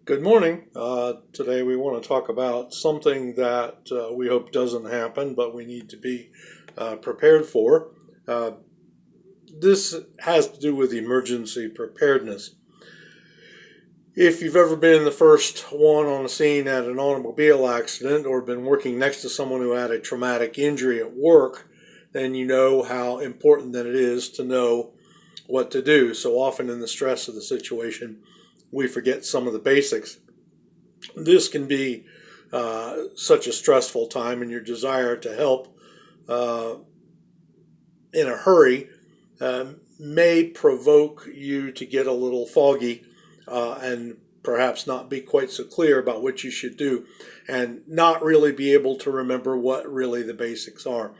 Good morning. Today we want to talk about something that we hope doesn't happen, but we need to be prepared for. Uh, this has to do with emergency preparedness. If you've ever been the first one on the scene at an automobile accident or been working next to someone who had a traumatic injury at work, then you know how important that it is to know what to do. So often in the stress of the situation, we forget some of the basics. This can be such a stressful time, and your desire to help uh, in a hurry may provoke you to get a little foggy and perhaps not be quite so clear about what you should do and not really be able to remember what really the basics are.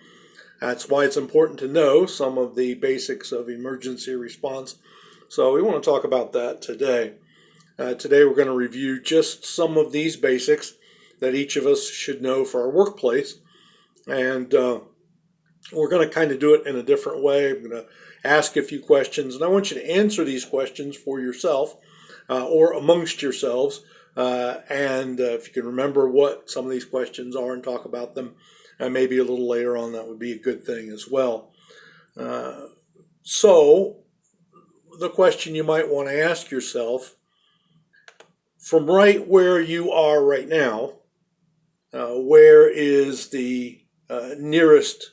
That's why it's important to know some of the basics of emergency response. So we want to talk about that today. Today we're going to review just some of these basics that each of us should know for our workplace. And we're going to kind of do it in a different way. I'm going to ask a few questions, and I want you to answer these questions for yourself or amongst yourselves. And if you can remember what some of these questions are and talk about them, maybe a little later on, that would be a good thing as well. So the question you might want to ask yourself, from right where you are right now, where is the nearest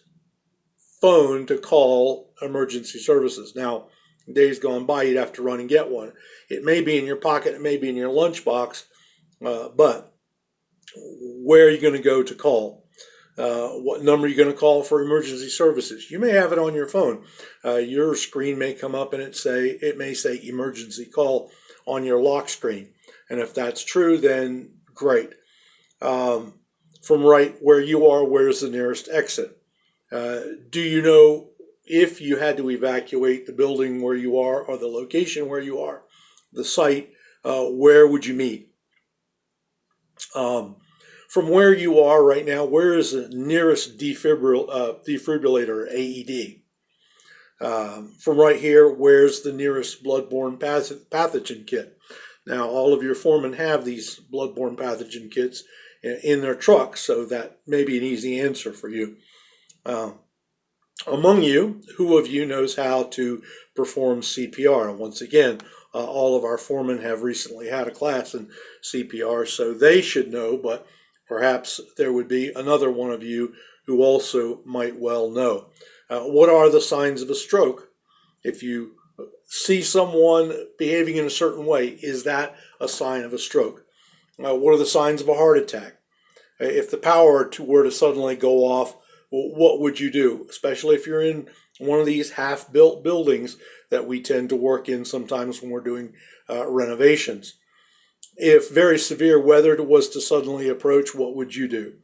phone to call emergency services? Now, days gone by, you'd have to run and get one. It may be in your pocket, it may be in your lunchbox, but where are you going to go to call? What number are you going to call for emergency services? You may have it on your phone. Your screen may come up and it may say emergency call on your lock screen. And if that's true, then great. From right where you are, where's the nearest exit? Do you know if you had to evacuate the building where you are or the location where you are, the site, where would you meet? From where you are right now, where is the nearest defibrillator, AED? From right here, where's the nearest bloodborne pathogen kit? Now, all of your foremen have these bloodborne pathogen kits in their trucks, so that may be an easy answer for you. Among you, who of you knows how to perform CPR? And once again, all of our foremen have recently had a class in CPR, so they should know, but perhaps there would be another one of you who also might well know. What are the signs of a stroke? If you see someone behaving in a certain way, is that a sign of a stroke? What are the signs of a heart attack? If the power were to suddenly go off, what would you do? Especially if you're in one of these half-built buildings that we tend to work in sometimes when we're doing renovations. If very severe weather was to suddenly approach, what would you do?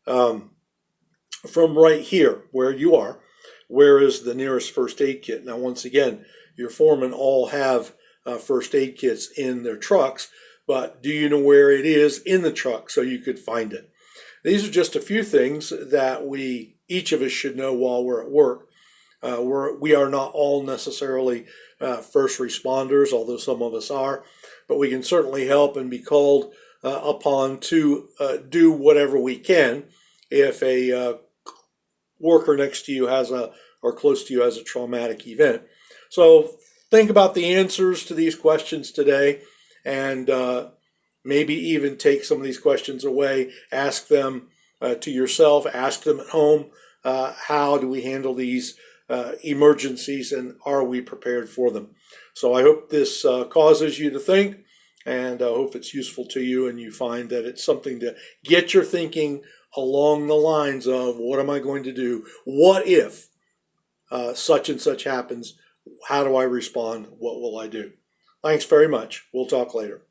From right here, where you are, where is the nearest first aid kit? Now, once again, your foremen all have first aid kits in their trucks, but do you know where it is in the truck so you could find it? These are just a few things that each of us should know while we're at work. We are not all necessarily first responders, although some of us are, but we can certainly help and be called upon to do whatever we can if a worker next to you or close to you has a traumatic event. So think about the answers to these questions today, and maybe even take some of these questions away. Ask them to yourself, ask them at home. How do we handle these emergencies, and are we prepared for them? So I hope this causes you to think, and I hope it's useful to you, and you find that it's something to get your thinking along the lines of, what am I going to do? What if such and such happens? How do I respond? What will I do? Thanks very much. We'll talk later.